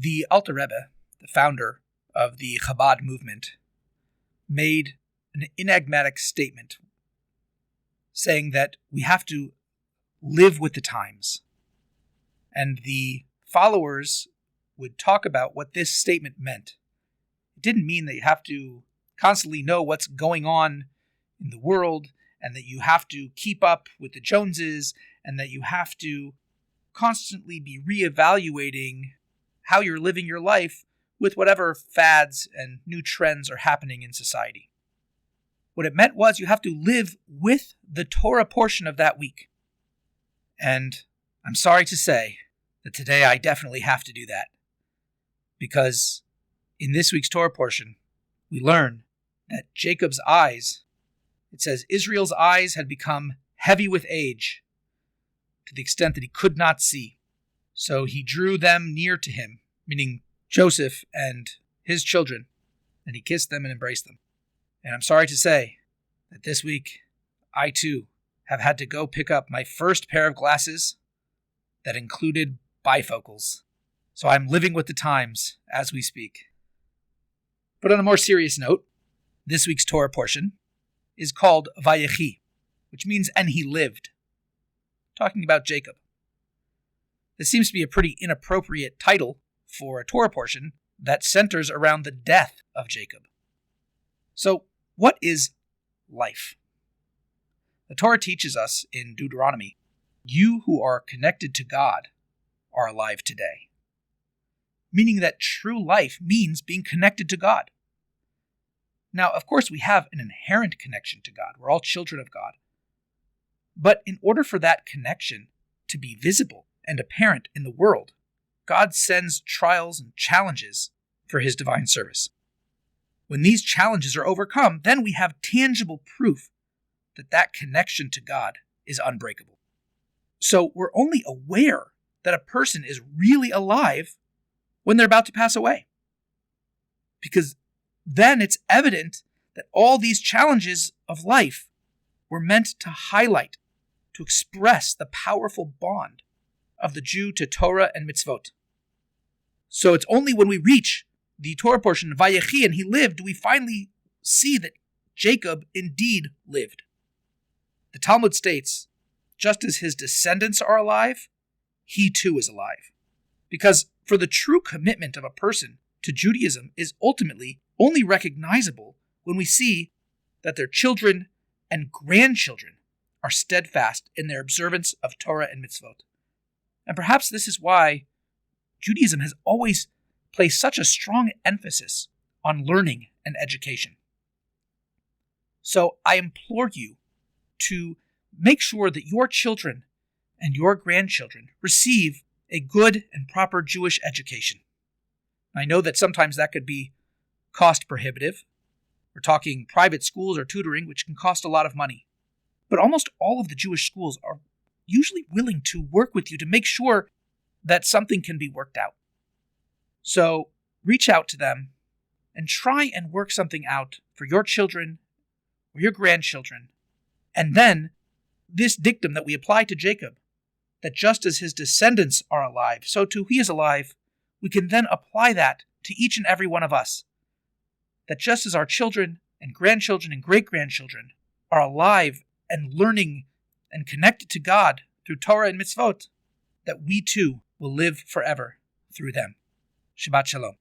The Alter Rebbe, the founder of the Chabad movement, made an enigmatic statement saying that we have to live with the times. And the followers would talk about what this statement meant. It didn't mean that you have to constantly know what's going on in the world and that you have to keep up with the Joneses and that you have to constantly be reevaluating how you're living your life with whatever fads and new trends are happening in society. What it meant was you have to live with the Torah portion of that week. And I'm sorry to say that today I definitely have to do that. Because in this week's Torah portion, we learn that Jacob's eyes, it says Israel's eyes had become heavy with age to the extent that he could not see. So he drew them near to him, meaning Joseph and his children, and he kissed them and embraced them. And I'm sorry to say that this week, I too have had to go pick up my first pair of glasses that included bifocals. So I'm living with the times as we speak. But on a more serious note, this week's Torah portion is called Vayechi, which means and he lived, talking about Jacob. This seems to be a pretty inappropriate title for a Torah portion that centers around the death of Jacob. So, what is life? The Torah teaches us in Deuteronomy, you who are connected to God are alive today. Meaning that true life means being connected to God. Now, of course, we have an inherent connection to God. We're all children of God. But in order for that connection to be visible and apparent in the world, God sends trials and challenges for his divine service. When these challenges are overcome, then we have tangible proof that that connection to God is unbreakable. So we're only aware that a person is really alive when they're about to pass away. Because then it's evident that all these challenges of life were meant to highlight, to express the powerful bond of the Jew to Torah and mitzvot. So it's only when we reach the Torah portion, Vayechi, and he lived, do we finally see that Jacob indeed lived. The Talmud states, just as his descendants are alive, he too is alive. Because for the true commitment of a person to Judaism is ultimately only recognizable when we see that their children and grandchildren are steadfast in their observance of Torah and mitzvot. And perhaps this is why Judaism has always placed such a strong emphasis on learning and education. So I implore you to make sure that your children and your grandchildren receive a good and proper Jewish education. I know that sometimes that could be cost prohibitive. We're talking private schools or tutoring, which can cost a lot of money. But almost all of the Jewish schools are usually willing to work with you to make sure that something can be worked out. So reach out to them and try and work something out for your children or your grandchildren. And then this dictum that we apply to Jacob, that just as his descendants are alive, so too he is alive, we can then apply that to each and every one of us. That just as our children and grandchildren and great-grandchildren are alive and learning and connected to God through Torah and mitzvot, that we too will live forever through them. Shabbat Shalom.